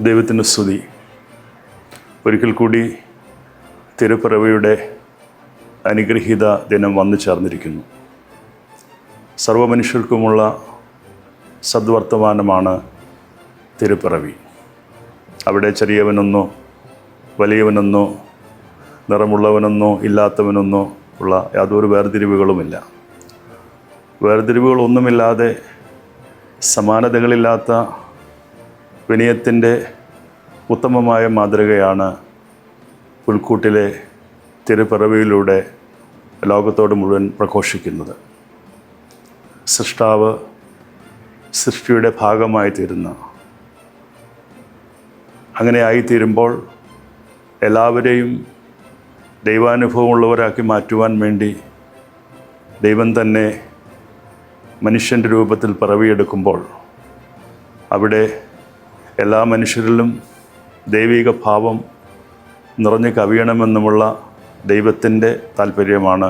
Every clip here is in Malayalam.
ദൈവത്തിന് സ്തുതി. ഒരിക്കൽ കൂടി തിരുപ്പിറവിയുടെ അനുഗ്രഹീത ദിനം വന്നു ചേർന്നിരിക്കുന്നു. സർവ്വമനുഷ്യർക്കുമുള്ള സദ്വർത്തമാനമാണ് തിരുപ്പിറവി. അവിടെ ചെറിയവനെന്നോ വലിയവനെന്നോ നിറമുള്ളവനെന്നോ ഇല്ലാത്തവനെന്നോ ഉള്ള യാതൊരു വേർതിരിവുകളുമില്ല. വേർതിരിവുകളൊന്നുമില്ലാതെ സമാനതകളില്ലാത്ത വിനയത്തിൻ്റെ ഉത്തമമായ മാതൃകയാണ് പുൽക്കൂട്ടിലെ തിരുപ്പിറവിയിലൂടെ ലോകത്തോട് മുഴുവൻ പ്രഘോഷിക്കുന്നത്. സൃഷ്ടാവ് സൃഷ്ടിയുടെ ഭാഗമായി തീരുന്ന, അങ്ങനെ ആയിത്തീരുമ്പോൾ എല്ലാവരെയും ദൈവാനുഭവമുള്ളവരാക്കി മാറ്റുവാൻ വേണ്ടി ദൈവം തന്നെ മനുഷ്യൻ്റെ രൂപത്തിൽ പിറവിയെടുക്കുമ്പോൾ അവിടെ എല്ലാ മനുഷ്യരിലും ദൈവിക ഭാവം നിറഞ്ഞു കവിയണമെന്നുമുള്ള ദൈവത്തിൻ്റെ താല്പര്യമാണ്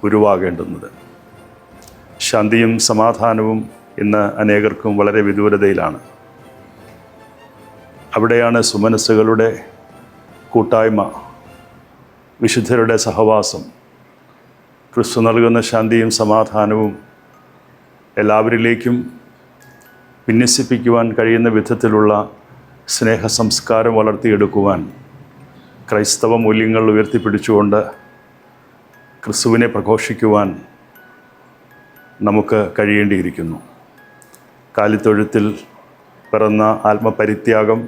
ഉരുവാകേണ്ടുന്നത്. ശാന്തിയും സമാധാനവും ഇന്ന് അനേകർക്കും വളരെ വിദൂരതയിലാണ്. അവിടെയാണ് സുമനസ്സുകളുടെ കൂട്ടായ്മ, വിശുദ്ധരുടെ സഹവാസം, ക്രിസ്തു നൽകുന്ന ശാന്തിയും സമാധാനവും എല്ലാവരിലേക്കും വിന്യസിപ്പിക്കുവാൻ കഴിയുന്ന വിധത്തിലുള്ള സ്നേഹ സംസ്കാരം വളർത്തിയെടുക്കുവാൻ ക്രൈസ്തവ മൂല്യങ്ങൾ ഉയർത്തിപ്പിടിച്ചുകൊണ്ട് ക്രിസ്തുവിനെ പ്രഘോഷിക്കുവാൻ നമുക്ക് കഴിയേണ്ടിയിരിക്കുന്നു. കാലിത്തൊഴുത്തിൽ പിറന്ന ആത്മപരിത്യാഗം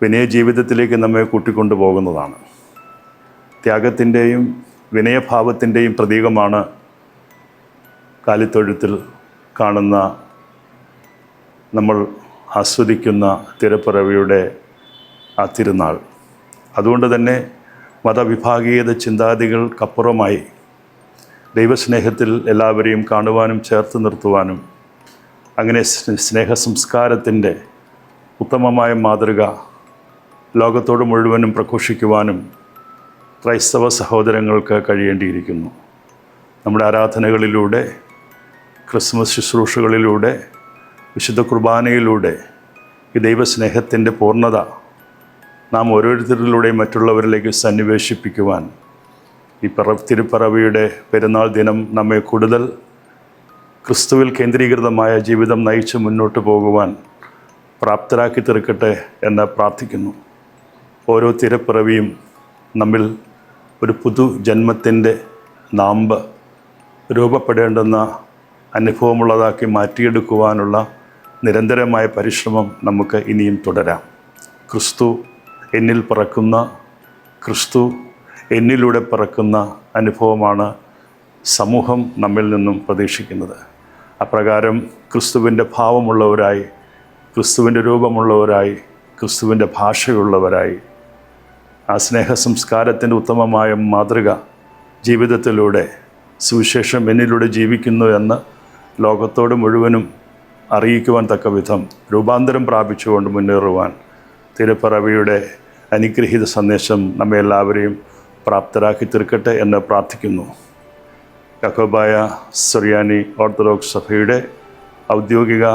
വിനയജീവിതത്തിലേക്ക് നമ്മെ കൂട്ടിക്കൊണ്ടു പോകുന്നതാണ്. ത്യാഗത്തിൻ്റെയും വിനയഭാവത്തിൻ്റെയും പ്രതീകമാണ് കാലിത്തൊഴുത്തിൽ കാണുന്ന, നമ്മൾ ആസ്വദിക്കുന്ന തിരുപ്പിറവിയുടെ ആ തിരുനാൾ. അതുകൊണ്ട് തന്നെ മതവിഭാഗീയത ചിന്താഗതികൾക്കപ്പുറമായി ദൈവസ്നേഹത്തിൽ എല്ലാവരെയും കാണുവാനും ചേർത്ത് നിർത്തുവാനും, അങ്ങനെ സ്നേഹ സംസ്കാരത്തിൻ്റെ ഉത്തമമായ മാതൃക ലോകത്തോട് മുഴുവനും പ്രഘോഷിക്കുവാനും ക്രൈസ്തവ സഹോദരങ്ങൾക്ക് കഴിയേണ്ടിയിരിക്കുന്നു. നമ്മുടെ ആരാധനകളിലൂടെ, ക്രിസ്മസ് ശുശ്രൂഷകളിലൂടെ, വിശുദ്ധ കുർബാനയിലൂടെ ഈ ദൈവസ്നേഹത്തിൻ്റെ പൂർണ്ണത നാം ഓരോരുത്തരിലൂടെയും മറ്റുള്ളവരിലേക്ക് സന്നിവേശിപ്പിക്കുവാൻ ഈ തിരുപ്പിറവിയുടെ പെരുന്നാൾ ദിനം നമ്മെ കൂടുതൽ ക്രിസ്തുവിൽ കേന്ദ്രീകൃതമായ ജീവിതം നയിച്ച് മുന്നോട്ട് പോകുവാൻ പ്രാപ്തരാക്കി തീർക്കട്ടെ എന്ന് പ്രാർത്ഥിക്കുന്നു. ഓരോ തിരുപ്പിറവിയും നമ്മിൽ ഒരു പുതുജന്മത്തിൻ്റെ നാമ്പ് രൂപപ്പെടേണ്ടുന്ന അനുഭവമുള്ളതാക്കി മാറ്റിയെടുക്കുവാനുള്ള നിരന്തരമായ പരിശ്രമം നമുക്ക് ഇനിയും തുടരാം. ക്രിസ്തു എന്നിൽ പിറക്കുന്ന, ക്രിസ്തു എന്നിലൂടെ പിറക്കുന്ന അനുഭവമാണ് സമൂഹം നമ്മിൽ നിന്നും പ്രതീക്ഷിക്കുന്നത്. അപ്രകാരം ക്രിസ്തുവിൻ്റെ ഭാവമുള്ളവരായി, ക്രിസ്തുവിൻ്റെ രൂപമുള്ളവരായി, ക്രിസ്തുവിൻ്റെ ഭാഷയുള്ളവരായി, ആ സ്നേഹ സംസ്കാരത്തിൻ്റെ ഉത്തമമായ മാതൃക ജീവിതത്തിലൂടെ സുവിശേഷം എന്നിലൂടെ ജീവിക്കുന്നു എന്ന് ലോകത്തോട് മുഴുവനും അറിയിക്കുവാൻ തക്ക വിധം രൂപാന്തരം പ്രാപിച്ചുകൊണ്ട് മുന്നേറുവാൻ തിരുപ്പിറവിയുടെ അനുഗ്രഹീത സന്ദേശം നമ്മെ എല്ലാവരെയും പ്രാപ്തരാക്കി തീർക്കട്ടെ എന്ന് പ്രാർത്ഥിക്കുന്നു. യാക്കോബായ സുറിയാനി ഓർത്തഡോക്സ് സഭയുടെ ഔദ്യോഗിക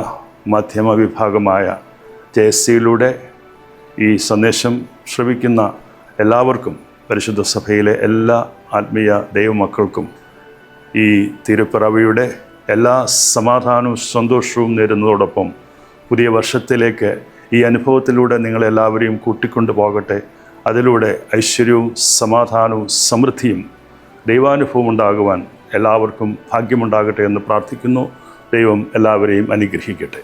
മാധ്യമ വിഭാഗമായ JSCയിലൂടെ ഈ സന്ദേശം ശ്രവിക്കുന്ന എല്ലാവർക്കും, പരിശുദ്ധ സഭയിലെ എല്ലാ ആത്മീയ ദൈവമക്കൾക്കും ഈ തിരുപ്പിറവിയുടെ എല്ലാ സമാധാനവും സന്തോഷവും നേരുന്നതോടൊപ്പം പുതിയ വർഷത്തിലേക്ക് ഈ അനുഭവത്തിലൂടെ നിങ്ങളെല്ലാവരെയും കൂട്ടിക്കൊണ്ടു പോകട്ടെ. അതിലൂടെ ഐശ്വര്യവും സമാധാനവും സമൃദ്ധിയും ദൈവാനുഭവം ഉണ്ടാകുവാൻ എല്ലാവർക്കും ഭാഗ്യമുണ്ടാകട്ടെ എന്ന് പ്രാർത്ഥിക്കുന്നു. ദൈവം എല്ലാവരെയും അനുഗ്രഹിക്കട്ടെ.